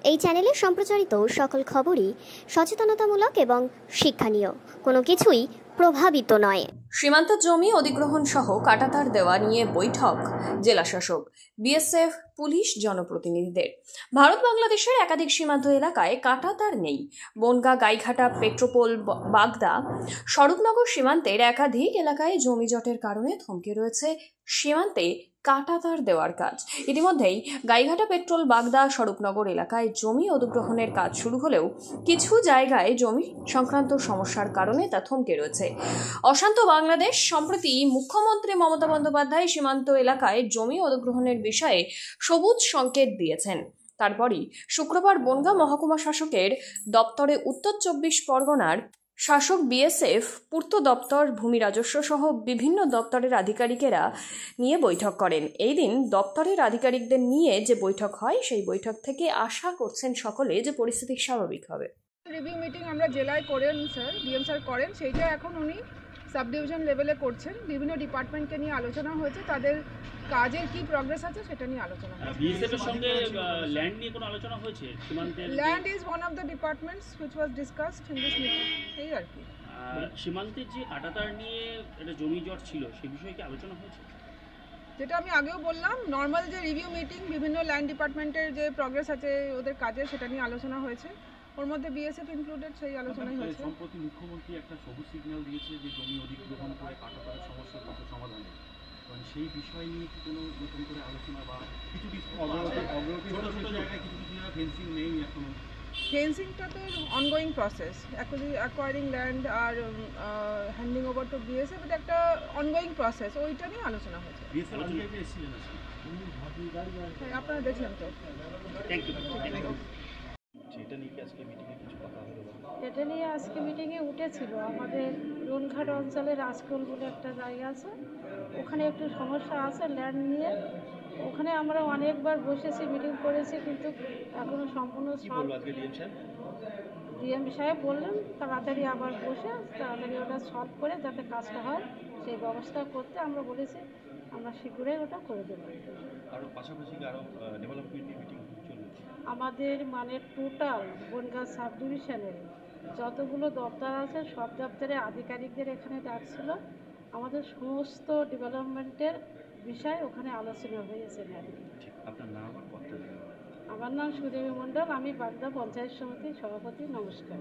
এই চ্যানেলে সম্প্রচারিত সকল খবরই সচেতনতামূলক এবং শিক্ষণীয়, কোনো কিছুই প্রভাবিত নয়। সীমান্ত জমি অধিগ্রহণ সহ কাঁটাতার দেওয়া নিয়ে বৈঠক জেলাশাসক, বিএসএফ, পুলিশ, জনপ্রতিনিধিদের। ভারত বাংলাদেশের একাধিক সীমান্ত এলাকায় কাঁটাতার নেই। বনগাঁ, গাইঘাটা, পেট্রোপোল, বাগদা, স্বরূপনগর সীমান্তের একাধিক এলাকায় জমি জটের কারণে থমকে রয়েছে সীমান্তে কাঁটাতার দেওয়ার কাজ। ইতিমধ্যেই গাইঘাটা, পেট্রোল, বাগদা, স্বরূপনগর এলাকায় জমি অধিগ্রহণের কাজ শুরু হলেও কিছু জায়গায় জমি সংক্রান্ত সমস্যার কারণে তা থমকে রয়েছে। অশান্ত বাংলাদেশ। সম্প্রতি মুখ্যমন্ত্রী মমতা বন্দ্যোপাধ্যায় সীমান্ত এলাকায় জমি অধিগ্রহণের বিষয়ে সবুজ সংকেত দিয়েছেন। তারপরই শুক্রবার বনগাঁ মহকুমা শাসকের দপ্তরে উত্তর 24 পরগনার শাসক, বিএসএফ, পূর্ত দপ্তর, ভূমি রাজস্ব সহ বিভিন্ন দপ্তরের আধিকারিকেরা নিয়ে বৈঠক করেন। এই দিন দপ্তরের আধিকারিকদের নিয়ে যে বৈঠক হয়, সেই বৈঠক থেকে আশা করছেন সকলে যে পরিস্থিতি স্বাভাবিক হবে। রিভিউ মিটিং আমরা জেলায় করেন স্যার, ডিএম স্যার করেন, সেইটা এখন উনি সাব ডিভিশন লেভেলে করছেন। বিভিন্ন ডিপার্টমেন্টকে নিয়ে আলোচনা হয়েছে, তাদের কাজের কি প্রোগ্রেস আছে সেটা নিয়ে আলোচনা হয়েছে। বিএসএফ এর সঙ্গে ল্যান্ড নিয়ে কোনো আলোচনা হয়েছে? সীমান্তের land is one of the departments which was discussed in this meeting. এই আর কি সীমান্তের যে কাঁটাতার নিয়ে একটা জমি জট ছিল, সেই বিষয়ে কি আলোচনা হয়েছে? যেটা আমি আগেও বললাম, নর্মাল যে রিভিউ মিটিং, বিভিন্ন ল্যান্ড ডিপার্টমেন্টের যে প্রোগ্রেস আছে ওদের কাজে, সেটা নিয়ে আলোচনা হয়েছে। ওর মধ্যে বিএসএফ ইনক্লুডেড, সেই আলোচনাই হয়েছে। সম্প্রতি মুখ্যমন্ত্রী একটা সবুজ সিগন্যাল দিয়েছে যে জমি অধিগ্রহণ করে কাঁটাতারের সমস্যার দ্রুত সমাধানে, মানে সেই বিষয় নিয়ে কি কোনো নতুন করে আলোচনা বা কিছু অগ্রগতি ছোটো ছোটো জায়গায় কিছু জায়গায় ফেন্সিং নেই এখনো? ফেন্সিংটা তো অনগোয়িং প্রসেস, অ্যাকোয়ারিং ল্যান্ড আর হ্যান্ডিং ওভার টু বিএসএফ, এটা একটা অনগোয়িং প্রসেস, ওইটা নিয়ে আলোচনা হয়েছে। আপনারা দেখলেন তো। Thank you. এটা নিয়ে আজকে মিটিংয়ে উঠেছিল। আমাদের রুনঘাট অঞ্চলে রাজকুল বলে একটা জায়গা আছে, ওখানে একটু সমস্যা আছে ল্যান্ড নিয়ে। ওখানে আমরা অনেকবার বসেছি, মিটিং করেছি, কিন্তু এখনও সম্পূর্ণ ডিএম সাহেব বললেন তাড়াতাড়ি আবার বসে তাড়াতাড়ি ওটা সলভ করে যাতে কাজটা হয় সেই ব্যবস্থা করতে। আমরা বলেছি আমরা শীঘ্রই ওটা করে দেবো। আমাদের মানে টোটাল বনগাঁ সাব ডিভিশনের যতগুলো দপ্তর আছে সব দপ্তরের আধিকারিকদের এখানে ডাকছিল। আমাদের সমস্ত ডেভেলপমেন্টের বিষয় ওখানে আলোচনা হয়েছে। আমার নাম সুদেবী মণ্ডল, আমি বাগদা পঞ্চায়েত সমিতির সভাপতি। নমস্কার।